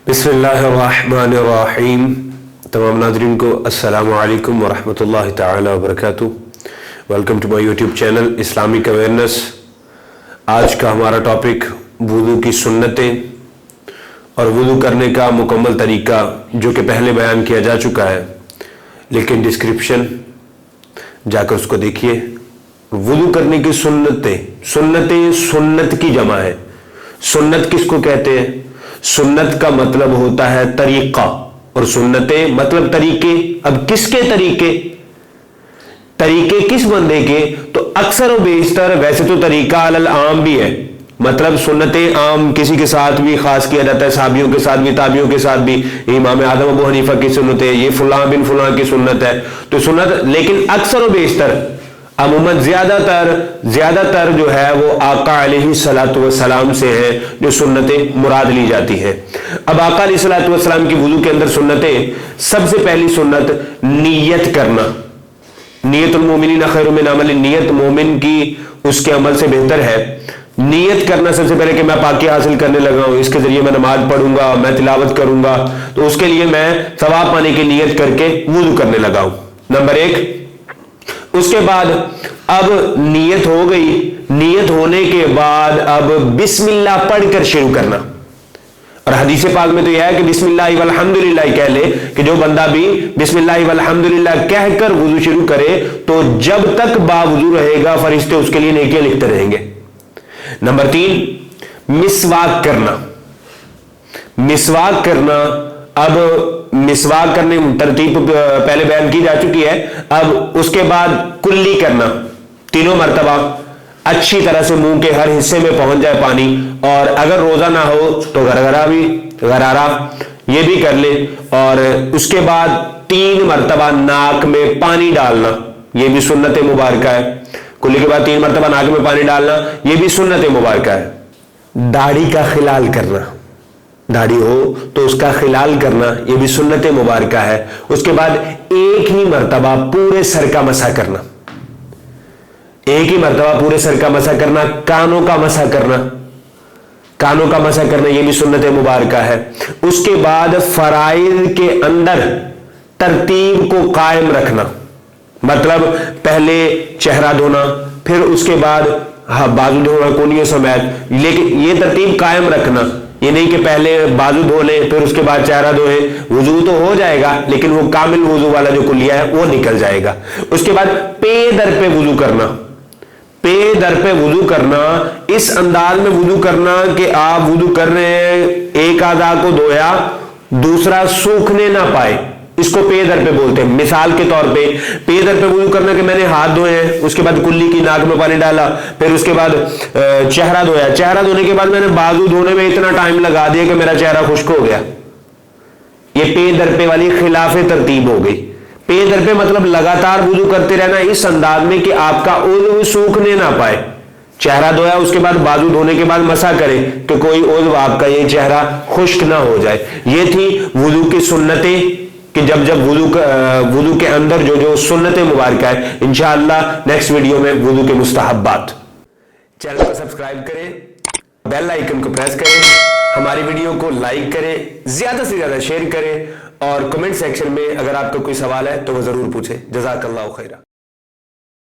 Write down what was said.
बिस्मिल्लाहिर्रहमानिर्रहीम। तमाम नाज़रीन को अस्सलामु अलैकुम वरहमतुल्लाहि ताला वबरकातुहू। Welcome to my YouTube channel Islamic awareness. आज का हमारा टॉपिक वुज़ू की सुन्नतें और वुज़ू करने का मुकम्मल तरीका, जो कि पहले बयान किया जा चुका है, लेकिन डिस्क्रिप्शन जाकर उसको देखिए। वुज़ू करने की सुन्नतें सुन्नत की जमा है। सुन्नत किसको कहते हैं? सुन्नत का मतलब होता है तरीका, और सुन्नतें मतलब तरीके। अब किसके तरीके किस बंदे के? तो अक्सर और बेशतर वैसे तो तरीका अलल आम भी है, मतलब सुन्नतें आम किसी के साथ भी खास किया जाता है, साहबियों के साथ भी, ताबियों के साथ भी। इमाम आदम अबू हनीफा की सुन्नत है, ये फुलां बिन फुलां की सुन्नत है। तो सुन्नत, लेकिन अक्सर और बेशतर अमूमन ज्यादातर जो है वो आका अलैहिस्सलातु वस्सलाम से है जो सुन्नतें मुराद ली जाती हैं। अब आका अलैहिस्सलातु वस्सलाम की वुज़ू के अंदर सुन्नतें, सबसे पहली सुन्नत नियत करना। नियतुल मोमिनीन खैरु मिन अमल, नियत मोमिन की उसके अमल से बेहतर है। नियत करना सबसे पहले कि मैं पाकी हासिल करने लगा हूं, इसके जरिए मैं नमाज पढ़ूंगा, मैं तिलावत करूंगा, तो उसके लिए मैं सवाब पाने की नियत करके वुज़ू करने लगा हूं, नंबर एक। उसके बाद अब नियत हो गई, नियत होने के बाद अब बिस्मिल्लाह पढ़कर शुरू करना। और हदीस पाक में तो यह है कि बिस्मिल्लाह वल्हम्दुलिल्लाह कह ले, कि जो बंदा भी बिस्मिल्लाह वल्हम्दुलिल्लाह कहकर वुज़ू शुरू करे तो जब तक बावुज़ू रहेगा फरिश्ते उसके लिए नेकियां लिखते रहेंगे। नंबर तीन, मिसवाक करना। मिसवाक करना, अब मिसवाक करने तरतीब पहले बयान की जा चुकी है। अब उसके बाद कुल्ली करना, तीनों मर्तबा अच्छी तरह से मुंह के हर हिस्से में पहुंच जाए पानी, और अगर रोजा ना हो तो गरारा ये भी कर ले। और उसके बाद 3 मर्तबा नाक में पानी डालना, ये भी सुन्नत मुबारक है। कुल्ली के बाद 3 मर्तबा नाक में पानी डालना, ये भी सुन्नत मुबारक है। दाढ़ी का खिलाल करना, दाढ़ी हो तो उसका खिलाल करना, यह भी सुन्नत मुबारक है। उसके बाद एक ही मर्तबा पूरे सर का मसा करना, एक ही मर्तबा पूरे सर का मसा करना। कानों का मसा करना, कानों का मसा करना, यह भी सुन्नत मुबारक है। उसके बाद फराइज के अंदर तरतीब को कायम रखना, मतलब पहले चेहरा धोना, फिर उसके बाद बाजू धोना कोनियों समेत, लेकिन यह तरतीब कायम रखना। ये नहीं कि पहले बाजू धो ले फिर उसके बाद चेहरा धोए, वुज़ू तो हो जाएगा लेकिन वो कामिल वुज़ू वाला जो कुलिया है वो निकल जाएगा। उसके बाद पे दर पे वुज़ू करना, पे दर पे वुज़ू करना, इस अंदाज में वुज़ू करना कि आप वुज़ू कर रहे हैं, एक आधा को धोया, दूसरा सूखने ना पाए, इसको पे दर पे बोलते हैं। मिसाल के तौर पे दर पे वुज़ू करना कि मैंने हाथ धोए हैं, उसके बाद कुल्ली की नाक में पानी डाला, फिर उसके बाद चेहरा धोया, चेहरा धोने के बाद मैंने बाजू धोने में इतना टाइम लगा दिया कि मेरा चेहरा खुश्क हो गया। ये पे दर पे वाली खिलाफे तरतीब हो गई। पे दर पे मतलब लगातार वुज़ू करते रहना इस अंदाज में कि आपका उज़्व सूखने ना पाए। चेहरा धोया, उसके बाद बाजू धोने के बाद मसा करे कि कोई उज़्व आपका ये चेहरा खुश्क ना हो जाए। ये थी वुज़ू की सुन्नतें, कि जब वुज़ू के अंदर जो सुन्नतें मुबारक है। इंशाअल्लाह नेक्स्ट वीडियो में वुज़ू के मुस्तहब्बात। चैनल को सब्सक्राइब करें, बेल आइकन को प्रेस करें, हमारी वीडियो को लाइक करें, ज्यादा से ज्यादा शेयर करें, और कमेंट सेक्शन में अगर आपका कोई सवाल है तो वो जरूर पूछें। जज़ाकल्लाहु खैरा।